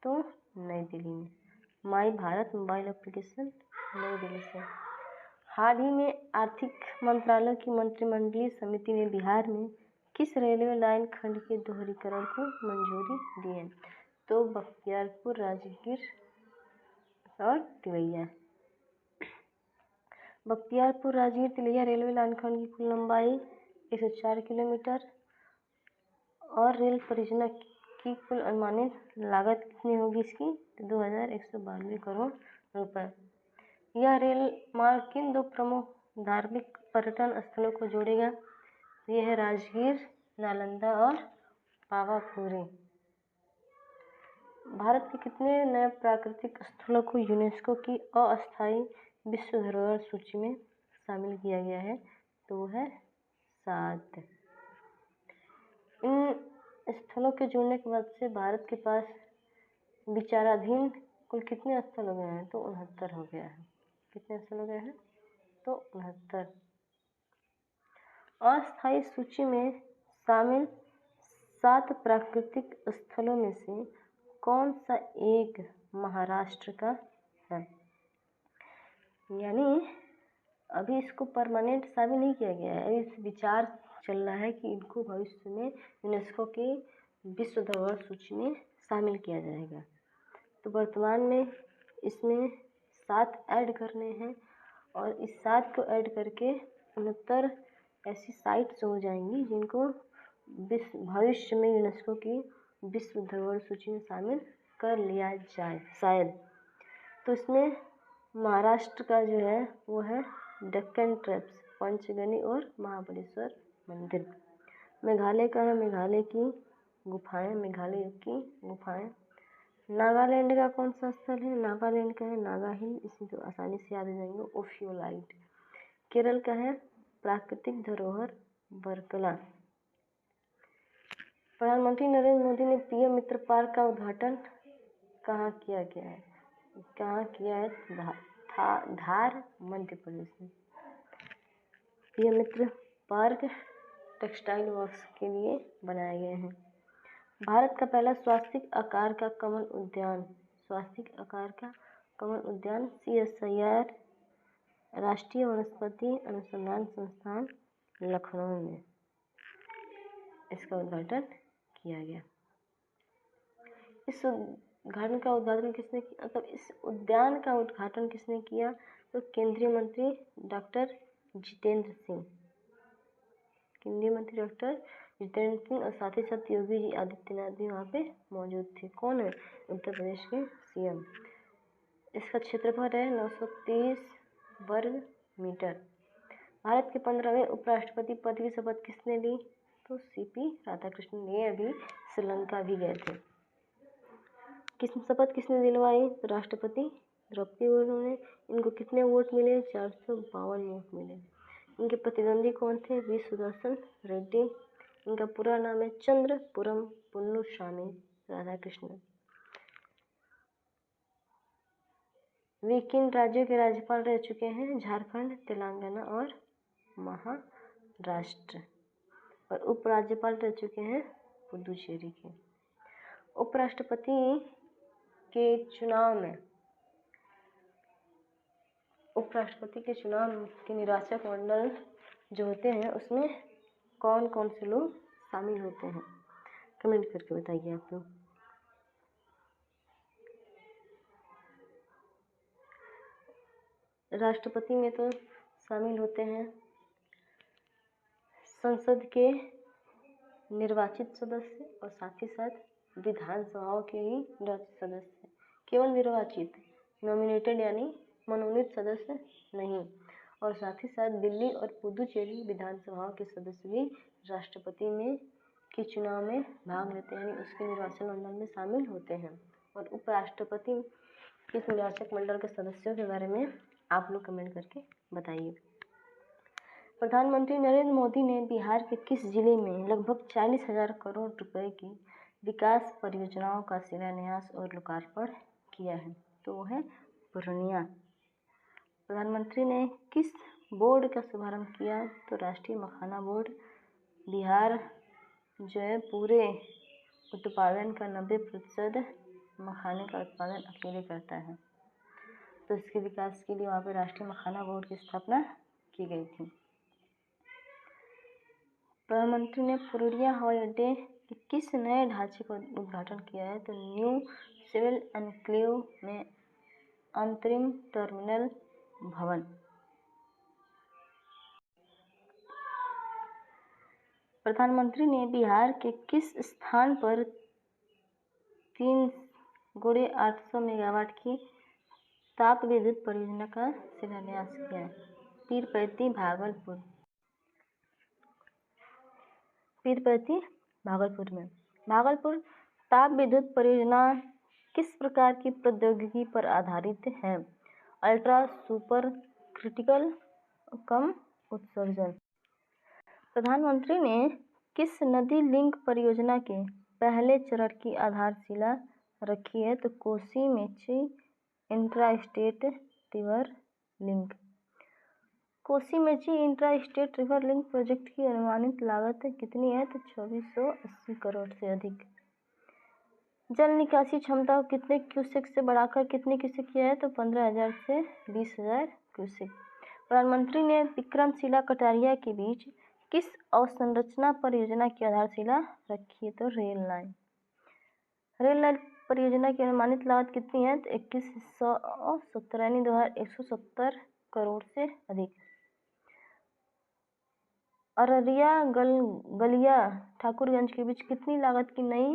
तो नई दिल्ली में। माई भारत मोबाइल एप्लीकेशन नई दिल्ली से। हाल ही में आर्थिक मंत्रालय की मंत्रिमंडलीय समिति ने बिहार में किस रेलवे लाइन खंड के दोहरीकरण को मंजूरी दी है? तो बख्तियारपुर, राजगीर और तिलैया। बख्तियारपुर, राजगीर, तिलैया रेलवे लाइन खंड की कुल लंबाई 104 किलोमीटर और रेल परियोजना की कुल अनुमानित लागत कितनी होगी इसकी? 2,192 करोड़ रुपए। यह रेल मार्ग किन 2 प्रमुख धार्मिक पर्यटन स्थलों को जोड़ेगा? यह है राजगीर, नालंदा और पावापुरी। भारत के कितने नए प्राकृतिक स्थलों को यूनेस्को की अस्थायी विश्व धरोहर सूची में शामिल किया गया है? तो वो है 7। इन स्थलों के जुड़ने के बाद से भारत के पास विचाराधीन कुल कितने स्थल हो गए हैं? तो 69 हो गया है। कितने स्थल हो गए हैं? तो 69। अस्थायी सूची में शामिल 7 प्राकृतिक स्थलों में से कौन सा एक महाराष्ट्र का है? यानी अभी इसको परमानेंट शामिल नहीं किया गया है, अभी विचार चल रहा है कि इनको भविष्य में यूनेस्को के विश्व धरोहर सूची में शामिल किया जाएगा। तो वर्तमान में इसमें 7 ऐड करने हैं और इस 7 को ऐड करके 69 ऐसी साइट्स हो जाएंगी जिनको भविष्य में यूनेस्को की विश्व धरोहर सूची में शामिल कर लिया जाए शायद। तो इसमें महाराष्ट्र का जो है वो है डेक्कन ट्रैप्स, पंचगनी और महाबलेश्वर मंदिर। मेघालय का है मेघालय की गुफाएं, मेघालय की गुफाएं। नागालैंड का कौन सा स्थल है? नागालैंड का है नागा हिल, इसमें तो आसानी से याद हो जाएंगे, ओफियोलाइट। केरल का है प्राकृतिक धरोहर वर्कला। प्रधानमंत्री नरेंद्र मोदी ने पीएम मित्र पार्क का उद्घाटन कहाँ किया गया है? कहाँ किया है? धार, मध्य प्रदेश में। पीएम मित्र पार्क टेक्सटाइल वर्क्स के लिए बनाए गए हैं। भारत का पहला स्वास्थ्य आकार का कमल उद्यान, स्वास्थ्य आकार का कमल उद्यान CSIR राष्ट्रीय वनस्पति अनुसंधान संस्थान लखनऊ में इसका उद्घाटन किया गया। इस उद्यान का उद्घाटन किसने किया? मतलब इस उद्यान का उद्घाटन किसने किया? तो केंद्रीय मंत्री डॉक्टर जितेंद्र सिंह, केंद्रीय मंत्री डॉक्टर जितेंद्र सिंह और साथ ही साथ योगी जी आदित्यनाथ भी वहाँ पे मौजूद थे। कौन है? उत्तर प्रदेश के CM। इसका क्षेत्रफल है 930 वर्ग मीटर। भारत के 15वें उपराष्ट्रपति पद की शपथ किसने ली? तो CP राधाकृष्णन। ये अभी श्रीलंका भी गए थे। शपथ किसने दिलवाई? तो राष्ट्रपति द्रौपदी मुर्मू ने। इनको कितने वोट मिले? 452 वोट मिले। इनके प्रतिद्वंदी कौन थे? वी सुदर्शन रेड्डी। इनका पूरा नाम है चंद्रपुरम पुन्नुस्वामी राधाकृष्णन। वे किन राज्यों के राज्यपाल रह चुके हैं? झारखंड, तेलंगाना और महाराष्ट्र। और उपराज्यपाल रह चुके हैं पुडुचेरी के। उपराष्ट्रपति के चुनाव में उपराष्ट्रपति के चुनाव के निर्वाचक मंडल जो होते हैं उसमें कौन कौन से लोग शामिल होते हैं? कमेंट करके बताइए आप लोग। राष्ट्रपति में तो शामिल होते हैं संसद के निर्वाचित सदस्य और साथ ही साथ विधानसभाओं के ही निर्वाचित सदस्य। केवल निर्वाचित, नॉमिनेटेड यानी मनोनीत सदस्य नहीं। और साथ ही साथ दिल्ली और पुडुचेरी विधानसभाओं के सदस्य भी राष्ट्रपति में के चुनाव में भाग लेते हैं, यानी उसके निर्वाचन मंडल में शामिल होते हैं। और उपराष्ट्रपति के निर्वाचक मंडल के सदस्यों के बारे में आप लोग कमेंट करके बताइए। प्रधानमंत्री नरेंद्र मोदी ने बिहार के किस जिले में लगभग 40,000 करोड़ रुपए की विकास परियोजनाओं का शिलान्यास और लोकार्पण किया है? तो वो है पूर्णिया। प्रधानमंत्री ने किस बोर्ड का शुभारंभ किया? तो राष्ट्रीय मखाना बोर्ड। बिहार जो है पूरे उत्पादन का 90% मखाने का उत्पादन अकेले करता है, तो इसके विकास के लिए वहाँ पे राष्ट्रीय मखाना बोर्ड की स्थापना की गई थी। प्रधानमंत्री ने पुरुलिया हवाई अड्डे के किस नए ढांचे का उद्घाटन किया है? तो न्यू सिविल एनक्लेव में अंतरिम टर्मिनल भवन। प्रधानमंत्री ने बिहार के किस स्थान पर 3x800 मेगावाट की ताप विद्युत परियोजना का शिलान्यास किया है? पीरपैंती, भागलपुर। पीरपैंती भागलपुर में। भागलपुर ताप विद्युत परियोजना किस प्रकार की प्रौद्योगिकी पर आधारित है? अल्ट्रा सुपर क्रिटिकल कम उत्सर्जन। प्रधानमंत्री ने किस नदी लिंक परियोजना के पहले चरण की आधारशिला रखी है? तो Kosi Mechi intra state river link. Kosi Mechi intra state river link project की अनुमानित लागत कितनी है? तो 2480 करोड़ से अधिक। जल निकासी क्षमता को कितने क्यूसेक से बढ़ाकर कितने क्यूसेक किया है? तो 15,000 से 20,000 क्यूसेक। प्रधानमंत्री ने विक्रमशिला कटारिया के बीच किस अवसंरचना परियोजना की आधारशिला रखी है? तो रेल लाइन परियोजना की अनुमानित लागत कितनी है? तो 2117 यानी 2170 करोड़ से अधिक। अररिया गलिया ठाकुरगंज के बीच कितनी लागत की नई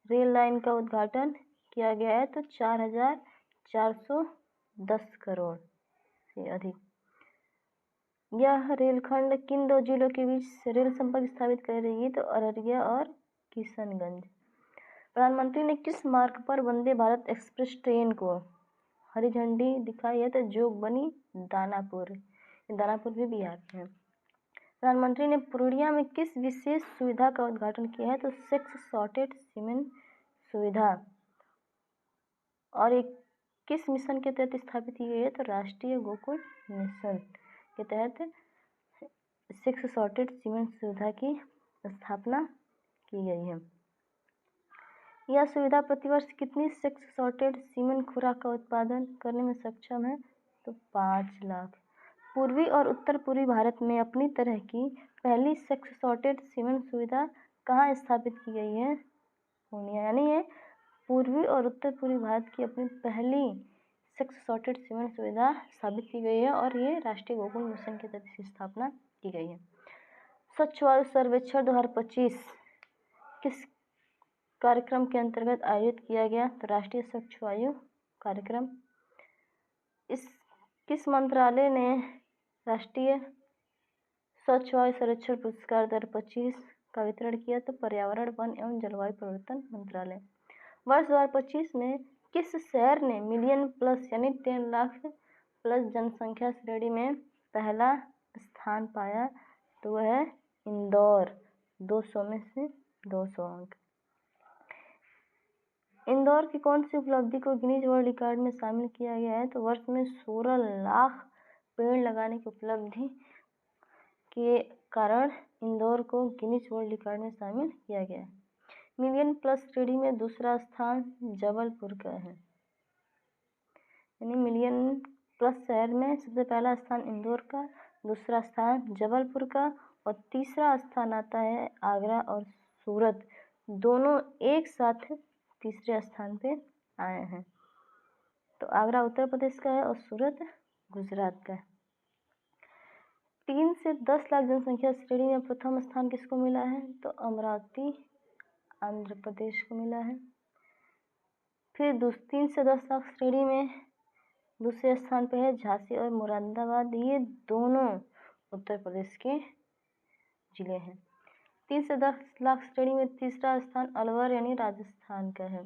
रेल लाइन का उद्घाटन किया गया है? तो 4,410 करोड़ से अधिक। यह रेलखंड किन दो जिलों के बीच रेल संपर्क स्थापित करेगी? तो अररिया और किशनगंज। प्रधानमंत्री ने किस मार्ग पर वंदे भारत एक्सप्रेस ट्रेन को हरी झंडी दिखाई है? तो जोगबनी दानापुर भी बिहार में है। प्रधानमंत्री ने पूर्णिया में किस विशेष सुविधा का उद्घाटन किया है? तो सेक्स सॉर्टेड सीमेंट सुविधा। और एक किस मिशन के तहत स्थापित की गई है? तो राष्ट्रीय गोकुल मिशन के तहत सेक्स सॉर्टेड सीमेंट सुविधा की स्थापना की गई है। यह सुविधा प्रतिवर्ष कितनी सेक्स सॉर्टेड सीमेंट खुराक का उत्पादन करने में सक्षम है? तो 5 लाख। पूर्वी और उत्तर पूर्वी भारत में अपनी तरह की पहली सेक्स सॉर्टेड सीमेंट सुविधा कहाँ स्थापित की गई है? पूर्णिया। यानी ये पूर्वी और उत्तर पूर्वी भारत की अपनी पहली सेक्स सॉर्टेड सीमेंट सुविधा स्थापित की गई है और ये राष्ट्रीय गोकुल मिशन के तहत इसकी स्थापना की गई है। स्वच्छ वायु सर्वेक्षण 2025 किस कार्यक्रम के अंतर्गत आयोजित किया गया? तो राष्ट्रीय स्वच्छ वायु कार्यक्रम। किस मंत्रालय ने राष्ट्रीय स्वच्छ वायु सर्वेक्षण पुरस्कार 2025 का वितरण किया? तो पर्यावरण वन एवं जलवायु परिवर्तन मंत्रालय। वर्ष 2025 में किस शहर ने मिलियन प्लस यानी 10 लाख प्लस जनसंख्या श्रेणी में पहला स्थान पाया? तो वह है इंदौर, 200 में से 200 अंक। इंदौर की कौन सी उपलब्धि को गिनीज वर्ल्ड रिकॉर्ड में शामिल किया गया है? तो वर्ष में 16 लाख पेड़ लगाने की उपलब्धि के कारण इंदौर को गिनीज वर्ल्ड रिकॉर्ड में शामिल किया गया है। मिलियन प्लस श्रेणी में दूसरा स्थान जबलपुर का है। यानी मिलियन प्लस शहर में सबसे पहला स्थान इंदौर का, दूसरा स्थान जबलपुर का और तीसरा स्थान आता है आगरा और सूरत, दोनों एक साथ तीसरे स्थान पे आए हैं। तो आगरा उत्तर प्रदेश का है और सूरत गुजरात का है। 3 से 10 लाख जनसंख्या श्रेणी में प्रथम स्थान किसको मिला है? तो अमरावती आंध्र प्रदेश को मिला है। फिर 3 से 10 लाख श्रेणी में दूसरे स्थान पे है झांसी और मुरादाबाद, ये दोनों उत्तर प्रदेश के जिले हैं। 3 से 10 लाख श्रेणी में तीसरा स्थान अलवर यानी राजस्थान का है।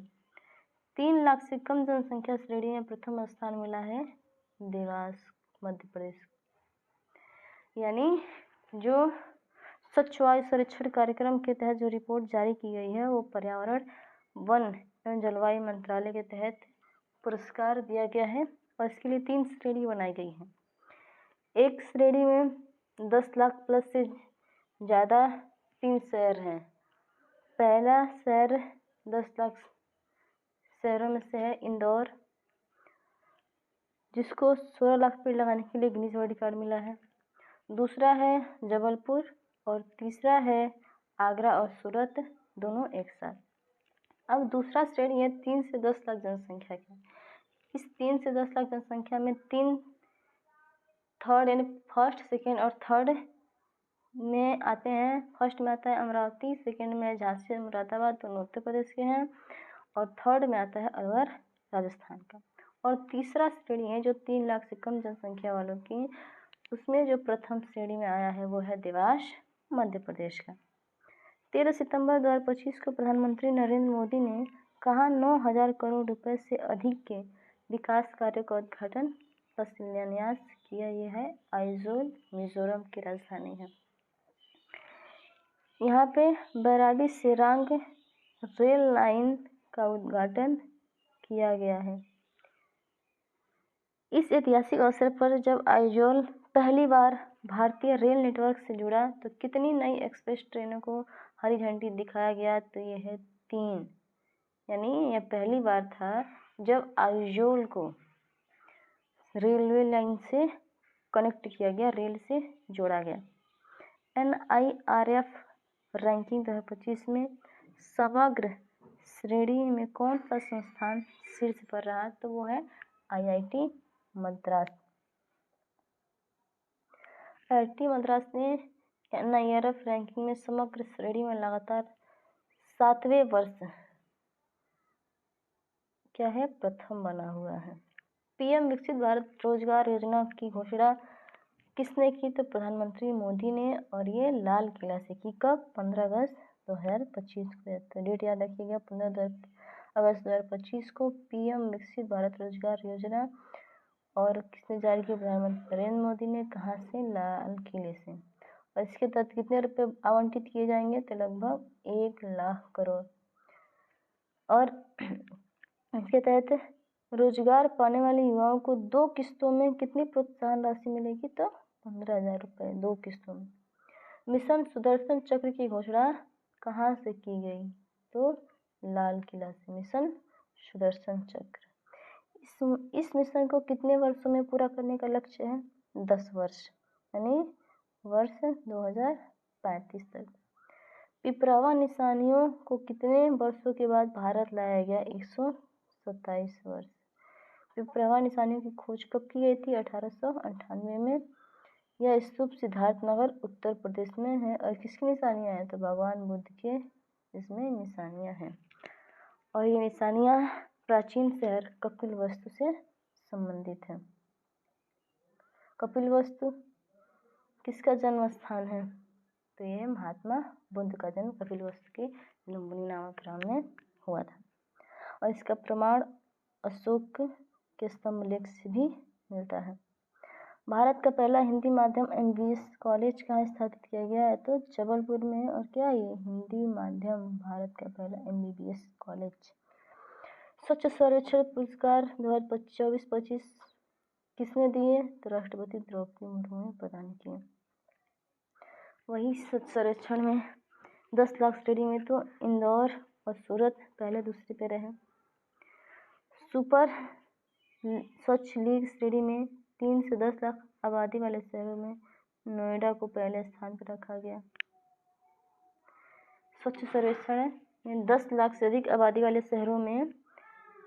3 लाख से कम जनसंख्या श्रेणी में प्रथम स्थान मिला है देवास मध्य प्रदेश। यानी जो स्वच्छ वायु सर्वेक्षण कार्यक्रम के तहत जो रिपोर्ट जारी की गई है वो पर्यावरण वन एवं जलवायु मंत्रालय के तहत पुरस्कार दिया गया है और इसके लिए 3 श्रेणी बनाई गई है। एक श्रेणी में 10 लाख प्लस से ज़्यादा 3 शहर हैं। पहला शहर 10 लाख शहरों में से है इंदौर, जिसको 16 लाख पेड़ लगाने के लिए गिनीज वर्ल्ड रिकॉर्ड मिला है। दूसरा है जबलपुर और तीसरा है आगरा और सूरत, दोनों एक साथ। अब दूसरा श्रेणी है 3 से 10 लाख जनसंख्या का। इस 3 से 10 लाख जनसंख्या में 3 थर्ड यानी फर्स्ट, सेकेंड और थर्ड में आते हैं। फर्स्ट में आता है अमरावती, सेकेंड में है झांसी और मुरादाबाद, दोनों उत्तर प्रदेश के हैं, और थर्ड में आता है अलवर राजस्थान का। और तीसरा श्रेणी है जो 3 लाख से कम जनसंख्या वालों की, उसमें जो प्रथम श्रेणी में आया है वो है देवास मध्य प्रदेश का। 13 सितंबर 2025 को प्रधानमंत्री नरेंद्र मोदी ने कहाँ 9,000 करोड़ रुपए से अधिक के विकास कार्यों का उद्घाटन व शिलान्यास किया? यह है आइजोल, मिजोरम की राजधानी है। यहाँ पे बैरागी सेरांग रेल लाइन का उद्घाटन किया गया है। इस ऐतिहासिक अवसर पर जब आइजोल पहली बार भारतीय रेल नेटवर्क से जुड़ा तो कितनी नई एक्सप्रेस ट्रेनों को हरी झंडी दिखाया गया? तो ये है 3, यानी यह पहली बार था जब आइजोल को रेलवे लाइन से कनेक्ट किया गया, रेल से जोड़ा गया। NIRF रैंकिंग 2025 में समग्र श्रेणी में कौन सा संस्थान शीर्ष पर रहा? तो वो है IIT मद्रास। IIT मद्रास ने NIRF रैंकिंग में समग्र श्रेणी में लगातार 7वें वर्ष क्या है, प्रथम बना हुआ है। PM विकसित भारत रोजगार योजना की घोषणा किसने की? तो प्रधानमंत्री मोदी ने, और ये लाल किला से की। कब? 15 अगस्त 2025 को। तो डेट याद रखिएगा, 15 अगस्त 2025 को PM विकसित भारत रोजगार योजना। और किसने जारी की? प्रधानमंत्री नरेंद्र मोदी ने। कहाँ से? लाल किले से। और इसके तहत कितने रुपए आवंटित किए जाएंगे? तो लगभग 1 लाख करोड़। और इसके तहत रोजगार पाने वाले युवाओं को 2 किस्तों में कितनी प्रोत्साहन राशि मिलेगी? तो 15,000 रुपये 2 किस्तों में। मिशन सुदर्शन चक्र की घोषणा कहाँ से की गई? तो लाल किला से, मिशन सुदर्शन चक्र। इस मिशन को कितने वर्षों में पूरा करने का लक्ष्य है? 10 वर्ष, यानी वर्ष 2035 तक। पिपरावा निशानियों को कितने वर्षों के बाद भारत लाया गया? 127 वर्ष। पिपरावा निशानियों की खोज कब की गई थी? 1898 में। यह स्तूप सिद्धार्थनगर उत्तर प्रदेश में है। और किसकी निशानियाँ हैं? तो भगवान बुद्ध के इसमें निशानियाँ हैं। और ये निशानियाँ प्राचीन शहर कपिलवस्तु से संबंधित है। कपिलवस्तु किसका जन्म स्थान है? तो ये महात्मा बुद्ध का जन्म कपिलवस्तु के लुम्बिनी नामक ग्राम में हुआ था। और इसका प्रमाण अशोक के स्तंभ लेख से भी मिलता है। भारत का पहला हिंदी माध्यम MBS कॉलेज कहाँ स्थापित किया गया है? तो जबलपुर में। और क्या ये हिंदी माध्यम भारत का पहला MBBS कॉलेज। स्वच्छ सर्वेक्षण पुरस्कार 2024-25 किसने दिए? तो राष्ट्रपति द्रौपदी मुर्मू ने प्रदान किए। वही स्वच्छ सर्वेक्षण में 10 लाख श्रेणी में तो इंदौर और सूरत पहले दूसरे पे रहे। सुपर स्वच्छ लीग श्रेणी में 3 से 10 लाख आबादी वाले शहरों में नोएडा को पहले स्थान पर रखा गया। स्वच्छ सर्वेक्षण में 10 लाख से अधिक आबादी वाले शहरों में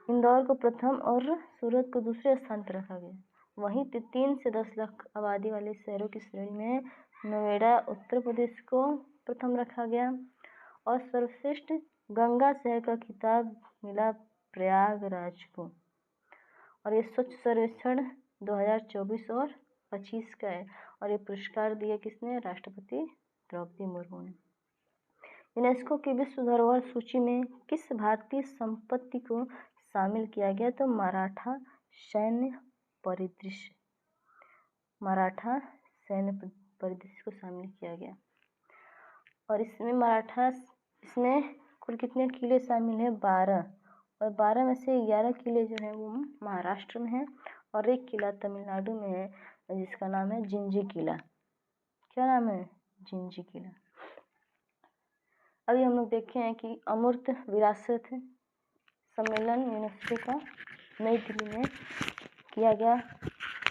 इंदौर को प्रथम और सूरत को दूसरे स्थान पर रखा गया। वहीं 3 से 10 लाख आबादी वाले शहरों की श्रेणी में नोएडा उत्तर प्रदेश को प्रथम रखा गया। और सर्वश्रेष्ठ गंगा शहर का खिताब मिला प्रयागराज को। और ये स्वच्छ सर्वेक्षण 2024 और 25 का है। और ये पुरस्कार दिया किसने? राष्ट्रपति द्रौपदी मुर्मू ने। यूनेस्को की विश्व धरोहर सूची में किस भारतीय संपत्ति को शामिल किया गया? तो मराठा सैन्य परिदृश्य, मराठा सैन्य परिदृश्य को शामिल किया गया। और इसमें कुल कितने किले शामिल हैं? 12। और 12 में से 11 किले जो हैं वो महाराष्ट्र में हैं और एक किला तमिलनाडु में है जिसका नाम है जिंजी किला। क्या नाम है? जिंजी किला। अभी हम लोग देखे हैं कि अमूर्त विरासत सम्मेलन यूनेस्को का नई दिल्ली में किया गया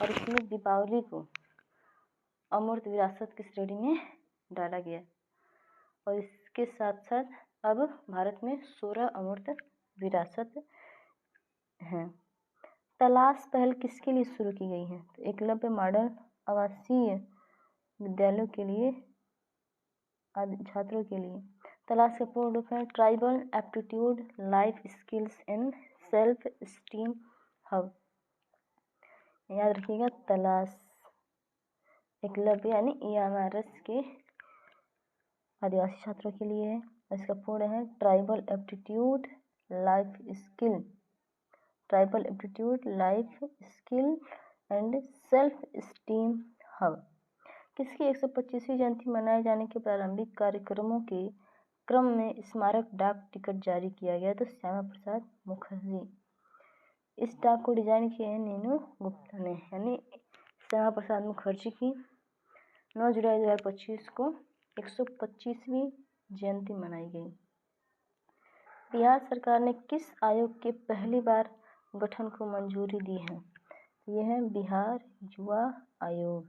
और इसमें दीपावली को अमूर्त विरासत की श्रेणी में डाला गया। और इसके साथ साथ अब भारत में 16 अमूर्त विरासत हैं। तलाश पहल किसके लिए शुरू की गई है? तो एकलव्य मॉडल आवासीय विद्यालयों के लिए, छात्रों के लिए। तलाश का पूर्ण रूप है tribal aptitude life skills and self esteem hub. याद रखिएगा, तलाश एकलव्य यानी EMRS के आदिवासी छात्रों के लिए है। इसका पूर्ण है tribal aptitude life skill and self esteem hub. किसकी 125वीं जयंती मनाए जाने के प्रारंभिक कार्यक्रमों के क्रम में स्मारक डाक टिकट जारी किया गया? तो श्यामा प्रसाद मुखर्जी। इस डाक को डिजाइन किए हैं नीनू गुप्ता ने। यानी श्यामा प्रसाद मुखर्जी की 9 जुलाई 2025 को 125वीं जयंती मनाई गई। बिहार सरकार ने किस आयोग के पहली बार गठन को मंजूरी दी है? यह है बिहार युवा आयोग।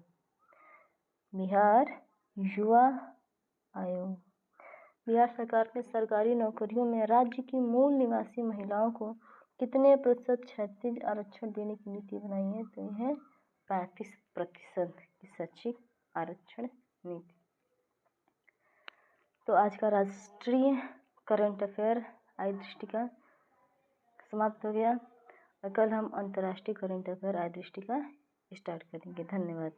बिहार युवा आयोग। बिहार सरकार ने सरकारी नौकरियों में राज्य की मूल निवासी महिलाओं को कितने प्रतिशत क्षैतिज आरक्षण देने की नीति बनाई है? तो यह 35% की शैक्षिक आरक्षण नीति। तो आज का राष्ट्रीय करंट अफेयर आय दृष्टिका समाप्त हो गया और कल हम अंतर्राष्ट्रीय करंट अफेयर आय दृष्टिका स्टार्ट करेंगे। धन्यवाद।